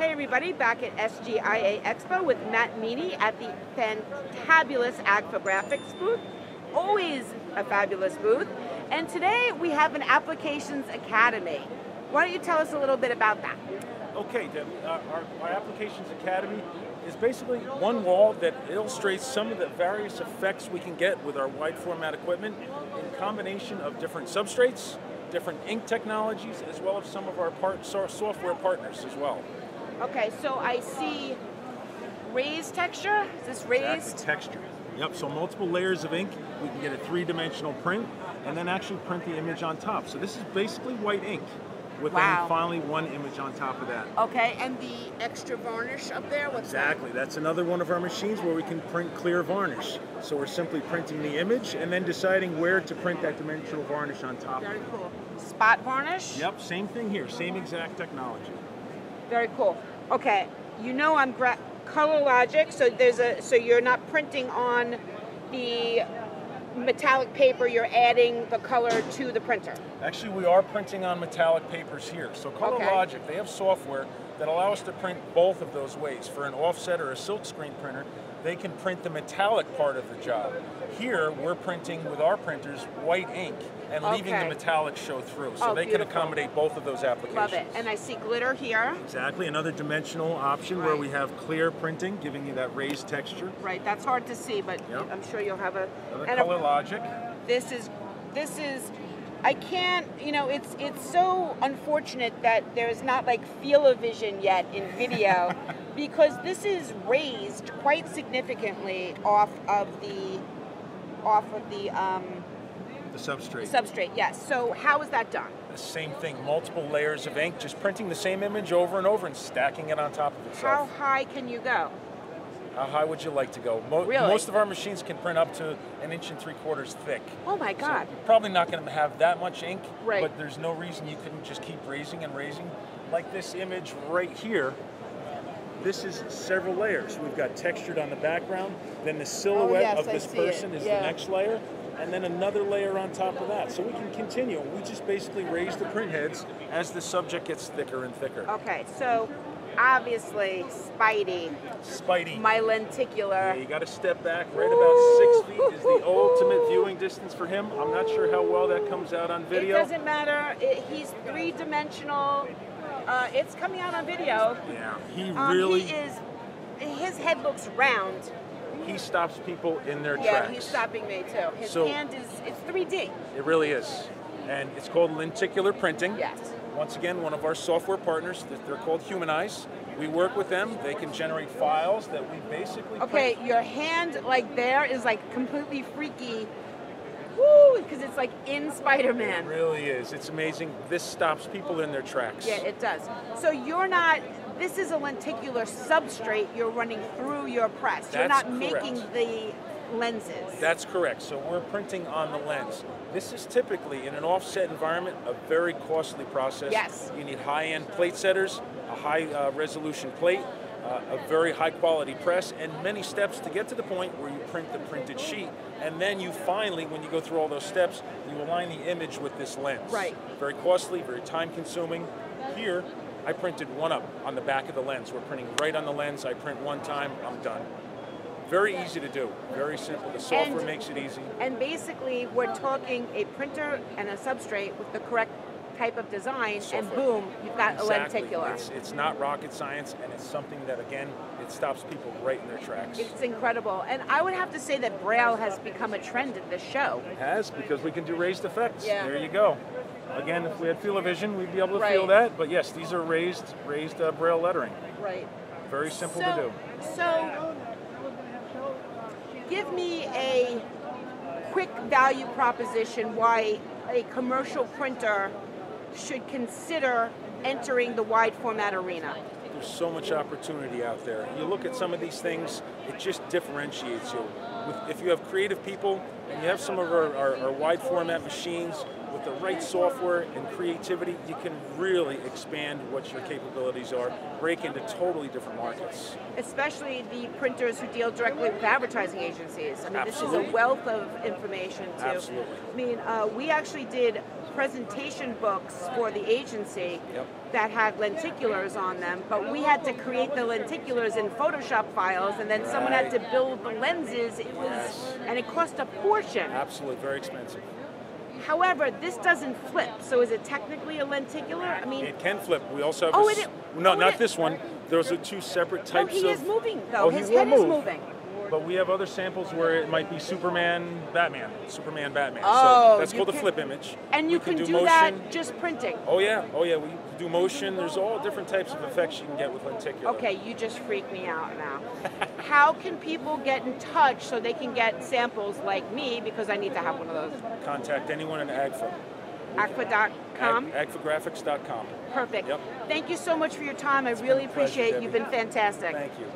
Hey everybody, back at SGIA Expo with Matt Meany at the fantabulous AGFA graphics booth. Always a fabulous booth. And today we have an Applications Academy. Why don't you tell us a little bit about that? Okay, our Applications Academy is basically one wall that illustrates some of the various effects we can get with our wide format equipment in combination of different substrates, different ink technologies, as well as some of our software partners as well. Okay, so I see raised texture. Is this raised? Exactly, texture. Yep, so multiple layers of ink. We can get a three-dimensional print and then actually print the image on top. So this is basically white ink with then finally one image on top of that. Okay, and the extra varnish up there, what's that? Exactly, that's another one of our machines where we can print clear varnish. So we're simply printing the image and then deciding where to print that dimensional varnish on top. Very cool. Spot varnish? Yep, same thing here, same exact technology. Very cool. Okay, you know I'm color logic, so you're not printing on the metallic paper, you're adding the color to the printer. Actually, we are printing on metallic papers here. So Color Logic, they have software that allow us to print both of those ways. For an offset or a silk screen printer, they can print the metallic part of the job. Here, we're printing with our printers white ink and leaving the metallic show through. So they can accommodate both of those applications. Love it. And I see glitter here. Exactly, another dimensional option where we have clear printing, giving you that raised texture. Right, that's hard to see, but I'm sure you'll have Color Logic. This is, I can't, you know, it's so unfortunate that there's not like feel-o-vision yet in video because this is raised quite significantly off of the substrate. Substrate, yes. So how is that done? The same thing, multiple layers of ink, just printing the same image over and over and stacking it on top of itself. How high can you go? How high would you like to go? Really? Most of our machines can print up to 1.75 inches thick. Oh my God. So you're probably not going to have that much ink, right. But there's no reason you couldn't just keep raising and raising. Like this image right here, this is several layers. We've got textured on the background, then the silhouette of this person is the next layer, and then another layer on top of that. So we can continue. We just basically raise the print heads as the subject gets thicker and thicker. Okay, so obviously Spidey. My lenticular. Yeah, you got to step back right about 6 feet is the ultimate viewing distance for him. I'm not sure how well that comes out on video. It doesn't matter. He's three-dimensional. It's coming out on video. Yeah, he really is. His head looks round. He stops people in their tracks. Yeah, he's stopping me too. His hand it's 3D. It really is. And it's called Lenticular Printing. Yes. Once again, one of our software partners, they're called Humanize. We work with them. They can generate files that we basically print. Your hand like there is like completely freaky. Woo, because it's like in Spider-Man. It really is. It's amazing. This stops people in their tracks. Yeah, it does. So you're not, this is a lenticular substrate you're running through your press. You're not making the lenses. That's correct. So we're printing on the lens. This is typically, in an offset environment, a very costly process. Yes. You need high-end plate setters, a high-resolution plate, a very high-quality press, and many steps to get to the point where you print the printed sheet. And then you finally, when you go through all those steps, you align the image with this lens. Right. Very costly, very time-consuming. Here, I printed one up on the back of the lens. We're printing right on the lens. I print one time, I'm done. Very easy to do, very simple. The software makes it easy. And basically, we're talking a printer and a substrate with the correct type of design, and boom, you've got a lenticular. It's not rocket science, and it's something that, again, it stops people right in their tracks. It's incredible. And I would have to say that Braille has become a trend at this show. It has, because we can do raised effects. Yeah. There you go. Again, if we had field-o-vision, we'd be able to feel that, but yes, these are raised Braille lettering. Right. Very simple to do. So, give me a quick value proposition why a commercial printer should consider entering the wide format arena. There's so much opportunity out there. You look at some of these things, it just differentiates you. If you have creative people, and you have some of our wide format machines with the right software and creativity, you can really expand what your capabilities are, break into totally different markets. Especially the printers who deal directly with advertising agencies. I mean, this is a wealth of information too. Absolutely. I mean, we actually did presentation books for the agency, that had lenticulars on them, but we had to create the lenticulars in Photoshop files, and then someone had to build the lenses. It was, and it cost a fortune. Absolutely, very expensive. However, this doesn't flip, so is it technically a lenticular? I mean, it can flip. We also have not this one. Those are two separate types of... Oh, he is moving, though. His head is moving. But we have other samples where it might be Superman, Batman. Oh, so that's called a flip image. And you can do that just printing. Oh yeah, we do motion. There's all different types of effects you can get with lenticular. Okay, you just freak me out now. How can people get in touch so they can get samples like me, because I need to have one of those? Contact anyone in AGFA. AGFA.com? AGFAgraphics.com. Perfect. Yep. Thank you so much for your time. I really appreciate it. You've been fantastic. Thank you.